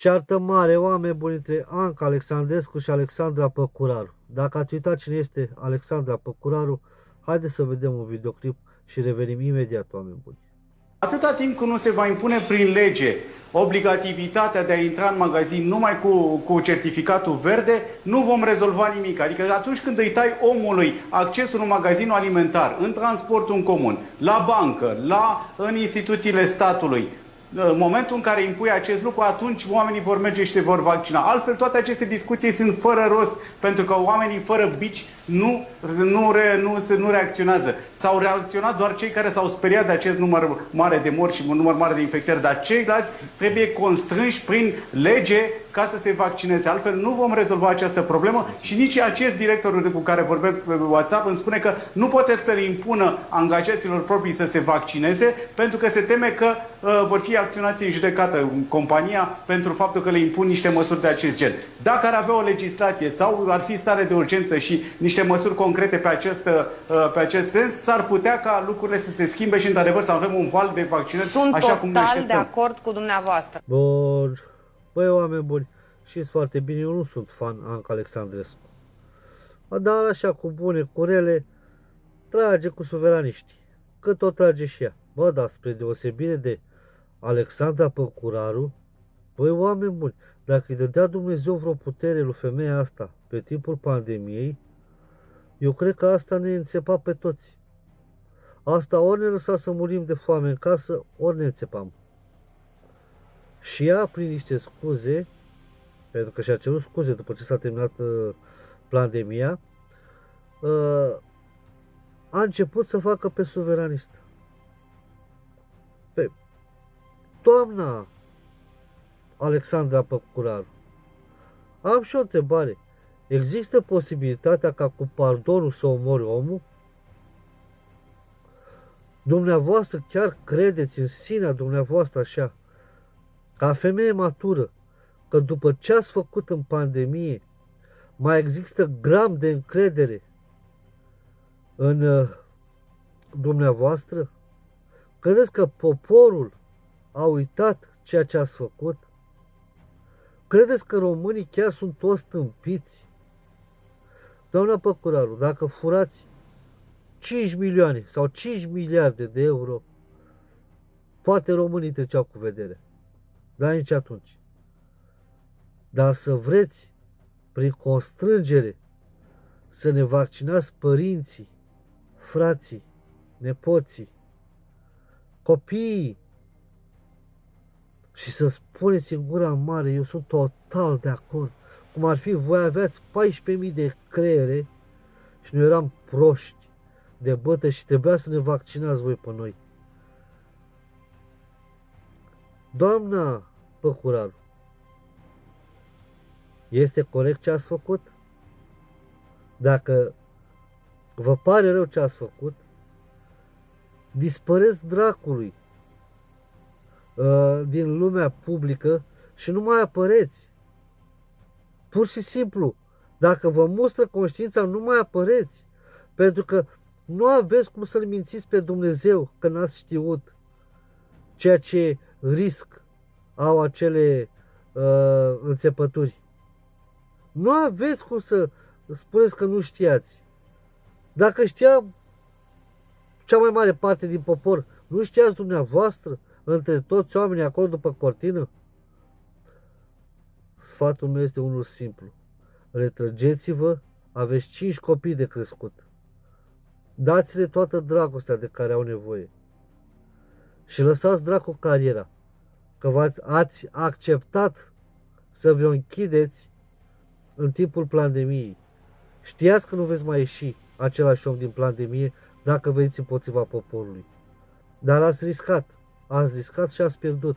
Ceartă mare, oameni buni, între Anca Alexandrescu și Alexandra Păcuraru. Dacă ați uitat cine este Alexandra Păcuraru, haideți să vedem un videoclip și revenim imediat, oameni buni. Atâta timp când nu se va impune prin lege obligativitatea de a intra în magazin numai cu certificatul verde, nu vom rezolva nimic. Adică atunci când îi tai omului accesul în magazinul alimentar, în transportul în comun, la bancă, în instituțiile statului, în momentul în care impui acest lucru, atunci oamenii vor merge și se vor vaccina. Altfel, toate aceste discuții sunt fără rost, pentru că oamenii fără bici nu reacționează. S-au reacționat doar cei care s-au speriat de acest număr mare de morți și un număr mare de infectări, dar ceilalți trebuie constrânși prin lege ca să se vaccineze. Altfel nu vom rezolva această problemă și nici acest director cu care vorbesc pe WhatsApp îmi spune că nu poate să le impună angajaților proprii să se vaccineze pentru că se teme că vor fi acționați în judecată compania pentru faptul că le impun niște măsuri de acest gen. Dacă ar avea o legislație sau ar fi stare de urgență și niște măsuri concrete pe acest sens, s-ar putea ca lucrurile să se schimbe și într-adevăr să avem un val de vaccinări așa cum ne așteptăm. Sunt total de acord cu dumneavoastră. Bun. Băi, oameni buni, știți foarte bine, eu nu sunt fan Anca Alexandrescu. Dar așa, cu bune, cu rele, trage cu suveraniștii. Că tot trage și ea. Bă, dar spre deosebire de Alexandra Păcuraru, băi, oameni buni, dacă îi dădea Dumnezeu vreo putere lui femeia asta pe timpul pandemiei, eu cred că asta ne înțepa pe toți. Asta ori ne lăsa să murim de foame în casă, ori ne înțepam. Și ea, prin niște scuze, pentru că și-a cerut scuze după ce s-a terminat pandemia, a început să facă pe suveranistă. Pe doamna Alexandra Păcuraru, am și o întrebare. Există posibilitatea ca cu pardonul să omori omul? Dumneavoastră chiar credeți în sinea dumneavoastră așa, ca femeie matură, că după ce ați făcut în pandemie, mai există gram de încredere în dumneavoastră? Credeți că poporul a uitat ceea ce ați făcut? Credeți că românii chiar sunt toți tâmpiți? Doamna Păcuraru, dacă furați 5 milioane sau 5 miliarde de euro, poate românii treceau cu vedere. Dar nici atunci. Dar să vreți, prin constrângere, să ne vaccinați părinții, frații, nepoții, copiii și să spuneți în gura mare, eu sunt total de acord. Cum ar fi, voi aveați 14.000 de creiere și noi eram proști de bătă și trebuia să ne vaccinați voi pe noi. Doamna Păcuraru, este corect ce ați făcut? Dacă vă pare rău ce ați făcut, dispăreți dracului din lumea publică și nu mai apăreți. Pur și simplu, dacă vă mustră conștiința, nu mai apăreți. Pentru că nu aveți cum să-L mințiți pe Dumnezeu că n-ați știut ceea ce risc au acele înțepături. Nu aveți cum să spuneți că nu știați. Dacă știa cea mai mare parte din popor, nu știați dumneavoastră între toți oamenii acolo după cortină? Sfatul meu este unul simplu. Retrăgeți-vă, aveți 5 copii de crescut. Dați-le toată dragostea de care au nevoie. Și lăsați dracu cariera. Că ați acceptat să vă închideți în timpul pandemiei. Știați că nu veți mai ieși același om din pandemie dacă veniți împotriva poporului. Dar ați riscat și ați pierdut.